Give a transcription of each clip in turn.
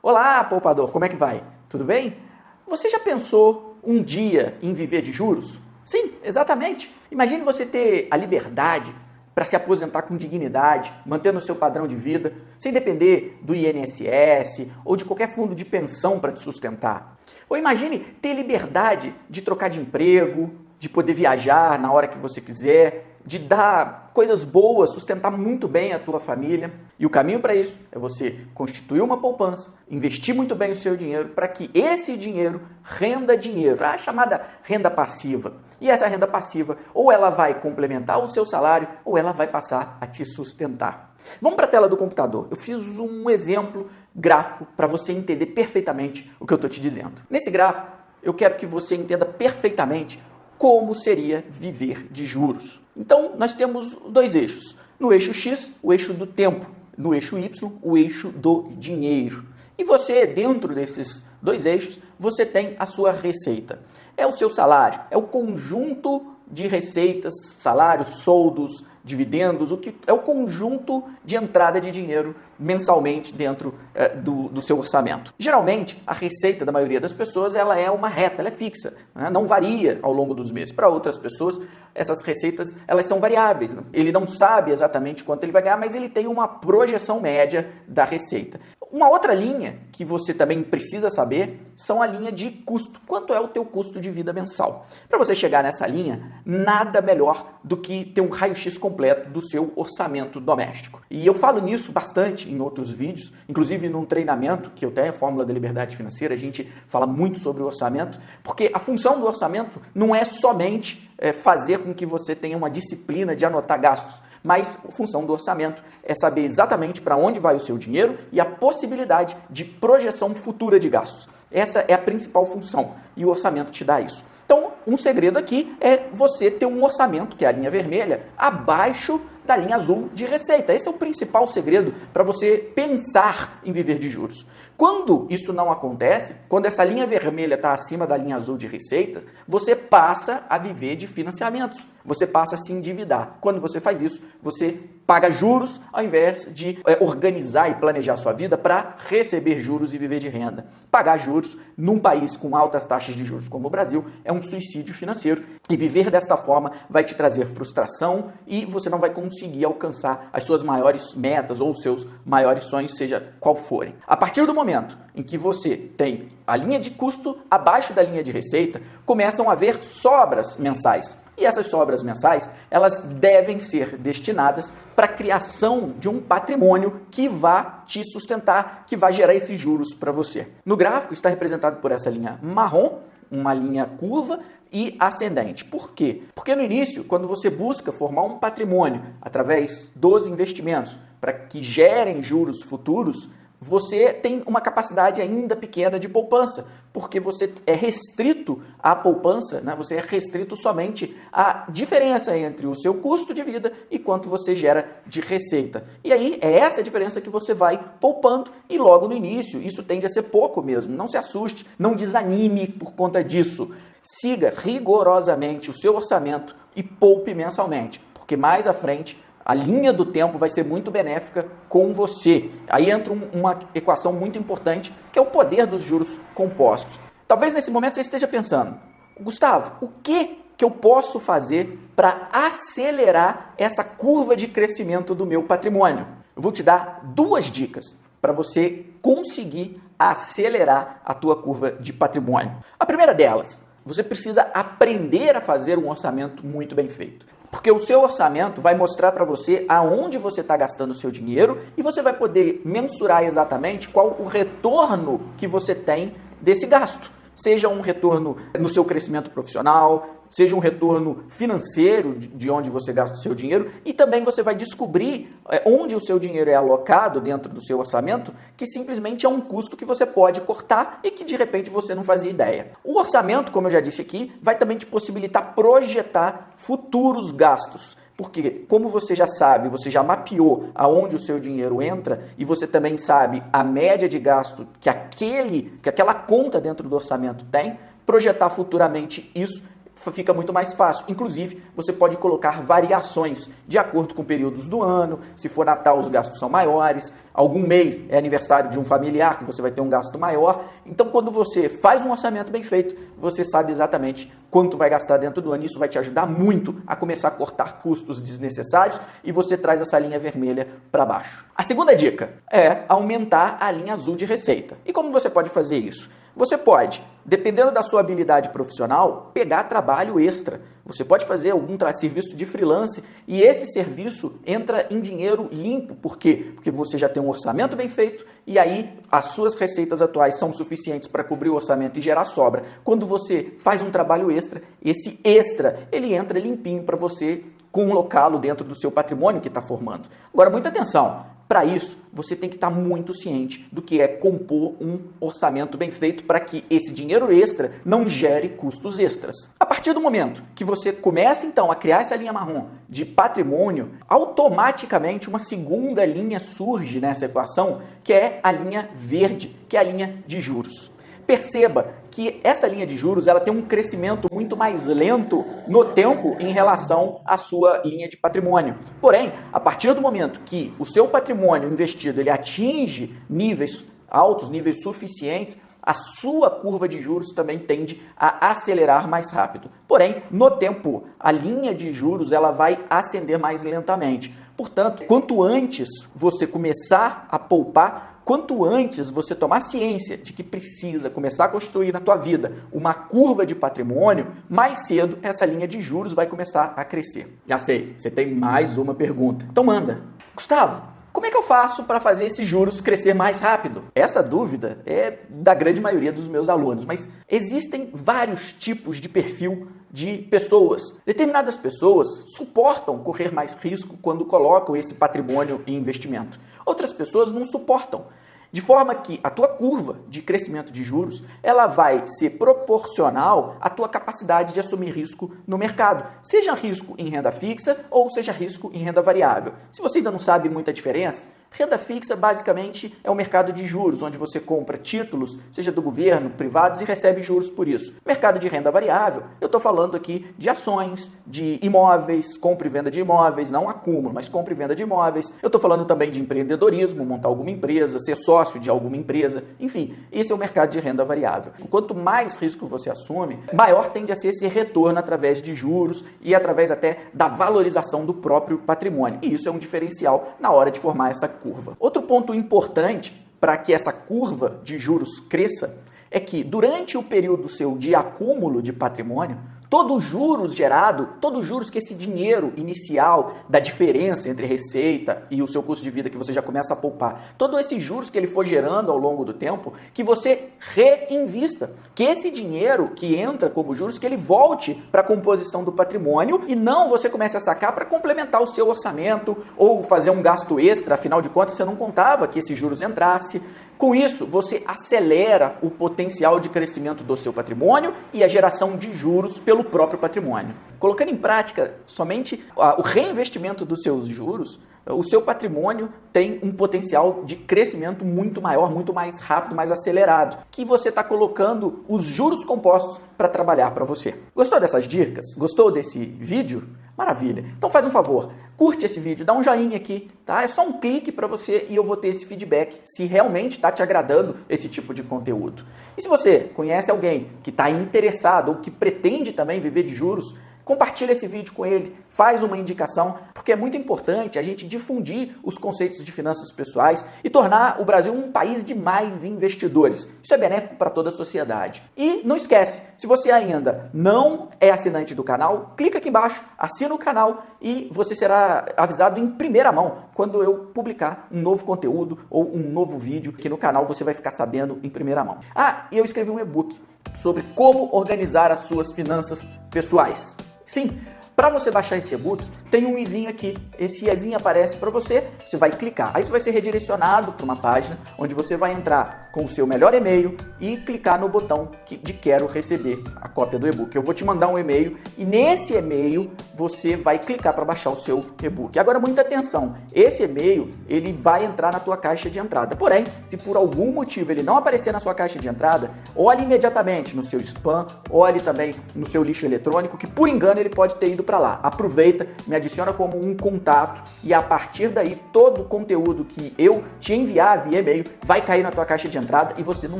Olá, poupador, como é que vai? Tudo bem? Você já pensou um dia em viver de juros? Sim, exatamente. Imagine você ter a liberdade para se aposentar com dignidade, mantendo o seu padrão de vida, sem depender do INSS ou de qualquer fundo de pensão para te sustentar. Ou imagine ter liberdade de trocar de emprego, de poder viajar na hora que você quiser, de dar coisas boas, sustentar muito bem a tua família. E o caminho para isso é você constituir uma poupança, investir muito bem o seu dinheiro para que esse dinheiro renda dinheiro, a chamada renda passiva. E essa renda passiva, ou ela vai complementar o seu salário, ou ela vai passar a te sustentar. Vamos para a tela do computador. Eu fiz um exemplo gráfico para você entender perfeitamente o que eu estou te dizendo. Nesse gráfico, eu quero que você entenda perfeitamente como seria viver de juros. Então, nós temos dois eixos. No eixo X, o eixo do tempo. No eixo Y, o eixo do dinheiro. E você, dentro desses dois eixos, você tem a sua receita. É o seu salário, é o conjunto de receitas, salários, soldos, dividendos, é o conjunto de entrada de dinheiro mensalmente dentro do seu orçamento. Geralmente, a receita da maioria das pessoas ela é uma reta, ela é fixa, né? Não varia ao longo dos meses. Para outras pessoas, essas receitas elas são variáveis. Né? Ele não sabe exatamente quanto ele vai ganhar, mas ele tem uma projeção média da receita. Uma outra linha que você também precisa saber são a linha de custo. Quanto é o teu custo de vida mensal? Para você chegar nessa linha, nada melhor do que ter um raio-x completo do seu orçamento doméstico. E eu falo nisso bastante em outros vídeos, inclusive num treinamento que eu tenho, a Fórmula da Liberdade Financeira, a gente fala muito sobre o orçamento, porque a função do orçamento não é somente fazer com que você tenha uma disciplina de anotar gastos, mas a função do orçamento é saber exatamente para onde vai o seu dinheiro e a possibilidade de projeção futura de gastos. Essa é a principal função e o orçamento te dá isso. Então, um segredo aqui é você ter um orçamento, que é a linha vermelha, abaixo da linha azul de receita. Esse é o principal segredo para você pensar em viver de juros. Quando isso não acontece, quando essa linha vermelha está acima da linha azul de receitas, você passa a viver de financiamentos, você passa a se endividar. Quando você faz isso, você paga juros ao invés de organizar e planejar sua vida para receber juros e viver de renda. Pagar juros num país com altas taxas de juros como o Brasil é um suicídio financeiro e viver desta forma vai te trazer frustração e você não vai conseguir alcançar as suas maiores metas ou os seus maiores sonhos, seja qual forem. A partir do momento em que você tem a linha de custo abaixo da linha de receita, começam a haver sobras mensais. E essas sobras mensais, elas devem ser destinadas para a criação de um patrimônio que vá te sustentar, que vai gerar esses juros para você. No gráfico está representado por essa linha marrom, uma linha curva e ascendente. Por quê? Porque no início, quando você busca formar um patrimônio através dos investimentos para que gerem juros futuros, você tem uma capacidade ainda pequena de poupança, porque você é restrito à poupança, né? Você é restrito somente à diferença entre o seu custo de vida e quanto você gera de receita. E aí é essa diferença que você vai poupando e logo no início isso tende a ser pouco mesmo. Não se assuste, não desanime por conta disso. Siga rigorosamente o seu orçamento e poupe mensalmente, porque mais à frente a linha do tempo vai ser muito benéfica com você. Aí entra uma equação muito importante, que é o poder dos juros compostos. Talvez nesse momento você esteja pensando, Gustavo, o que eu posso fazer para acelerar essa curva de crescimento do meu patrimônio? Eu vou te dar duas dicas para você conseguir acelerar a tua curva de patrimônio. A primeira delas, você precisa aprender a fazer um orçamento muito bem feito. Porque o seu orçamento vai mostrar para você aonde você está gastando o seu dinheiro e você vai poder mensurar exatamente qual o retorno que você tem desse gasto. Seja um retorno no seu crescimento profissional, seja um retorno financeiro de onde você gasta o seu dinheiro e também você vai descobrir onde o seu dinheiro é alocado dentro do seu orçamento, que simplesmente é um custo que você pode cortar e que de repente você não fazia ideia. O orçamento, como eu já disse aqui, vai também te possibilitar projetar futuros gastos. Porque, como você já sabe, você já mapeou aonde o seu dinheiro entra e você também sabe a média de gasto que aquela conta dentro do orçamento tem, projetar futuramente isso fica muito mais fácil. Inclusive, você pode colocar variações de acordo com períodos do ano. Se for Natal, os gastos são maiores. Algum mês é aniversário de um familiar, que você vai ter um gasto maior. Então, quando você faz um orçamento bem feito, você sabe exatamente quanto vai gastar dentro do ano. Isso vai te ajudar muito a começar a cortar custos desnecessários e você traz essa linha vermelha para baixo. A segunda dica é aumentar a linha azul de receita. E como você pode fazer isso? Você pode, dependendo da sua habilidade profissional, pegar trabalho extra. Você pode fazer algum serviço de freelance e esse serviço entra em dinheiro limpo. Por quê? Porque você já tem um orçamento bem feito e aí as suas receitas atuais são suficientes para cobrir o orçamento e gerar sobra. Quando você faz um trabalho extra, esse extra ele entra limpinho para você colocá-lo dentro do seu patrimônio que está formando. Agora, muita atenção. Para isso, você tem que estar muito ciente do que é compor um orçamento bem feito para que esse dinheiro extra não gere custos extras. A partir do momento que você começa, então, a criar essa linha marrom de patrimônio, automaticamente uma segunda linha surge nessa equação, que é a linha verde, que é a linha de juros. Perceba que essa linha de juros ela tem um crescimento muito mais lento no tempo em relação à sua linha de patrimônio. Porém, a partir do momento que o seu patrimônio investido ele atinge níveis altos, níveis suficientes, a sua curva de juros também tende a acelerar mais rápido. Porém, no tempo, a linha de juros ela vai ascender mais lentamente. Portanto, quanto antes você começar a poupar, quanto antes você tomar ciência de que precisa começar a construir na tua vida uma curva de patrimônio, mais cedo essa linha de juros vai começar a crescer. Já sei, você tem mais uma pergunta. Então manda. Gustavo, como é que eu faço para fazer esses juros crescer mais rápido? Essa dúvida é da grande maioria dos meus alunos, mas existem vários tipos de perfil de pessoas. Determinadas pessoas suportam correr mais risco quando colocam esse patrimônio em investimento. Outras pessoas não suportam. De forma que a tua curva de crescimento de juros, ela vai ser proporcional à tua capacidade de assumir risco no mercado. Seja risco em renda fixa ou seja risco em renda variável. Se você ainda não sabe muita diferença, renda fixa basicamente é um mercado de juros, onde você compra títulos, seja do governo, privados, e recebe juros por isso. Mercado de renda variável, eu estou falando aqui de ações, de imóveis, compra e venda de imóveis, não acúmulo, mas compra e venda de imóveis. Eu estou falando também de empreendedorismo, montar alguma empresa, ser sócio de alguma empresa. Enfim, esse é o mercado de renda variável. Quanto mais risco você assume, maior tende a ser esse retorno através de juros e através até da valorização do próprio patrimônio. E isso é um diferencial na hora de formar essa curva. Outro ponto importante para que essa curva de juros cresça é que durante o período seu de acúmulo de patrimônio, todo os juros gerado, todos os juros que esse dinheiro inicial da diferença entre receita e o seu custo de vida que você já começa a poupar, todos esses juros que ele for gerando ao longo do tempo, que você reinvista, que esse dinheiro que entra como juros, que ele volte para a composição do patrimônio e não você comece a sacar para complementar o seu orçamento ou fazer um gasto extra, afinal de contas você não contava que esses juros entrasse. Com isso, você acelera o potencial de crescimento do seu patrimônio e a geração de juros pelo próprio patrimônio. Colocando em prática somente o reinvestimento dos seus juros, o seu patrimônio tem um potencial de crescimento muito maior, muito mais rápido, mais acelerado, que você está colocando os juros compostos para trabalhar para você. Gostou dessas dicas? Gostou desse vídeo? Maravilha! Então faz um favor, curte esse vídeo, dá um joinha aqui, tá? É só um clique para você e eu vou ter esse feedback se realmente está te agradando esse tipo de conteúdo. E se você conhece alguém que está interessado ou que pretende também viver de juros, compartilha esse vídeo com ele, faz uma indicação, porque é muito importante a gente difundir os conceitos de finanças pessoais e tornar o Brasil um país de mais investidores. Isso é benéfico para toda a sociedade. E não esquece, se você ainda não é assinante do canal, clica aqui embaixo, assina o canal e você será avisado em primeira mão quando eu publicar um novo conteúdo ou um novo vídeo que no canal você vai ficar sabendo em primeira mão. Ah, e eu escrevi um e-book sobre como organizar as suas finanças pessoais. Sim, Para você baixar esse e-book, tem um izinho aqui. Esse izinho aparece para você, você vai clicar. Aí você vai ser redirecionado para uma página onde você vai entrar com o seu melhor e-mail e clicar no botão de quero receber a cópia do e-book. Eu vou te mandar um e-mail e nesse e-mail você vai clicar para baixar o seu e-book. Agora, muita atenção, esse e-mail ele vai entrar na tua caixa de entrada. Porém, se por algum motivo ele não aparecer na sua caixa de entrada, olhe imediatamente no seu spam, olhe também no seu lixo eletrônico, que por engano ele pode ter ido para lá. Aproveita, me adiciona como um contato e a partir daí todo o conteúdo que eu te enviar via e-mail vai cair na tua caixa de entrada e você não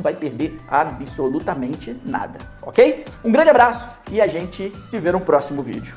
vai perder absolutamente nada, ok? Um grande abraço e a gente se vê no próximo vídeo.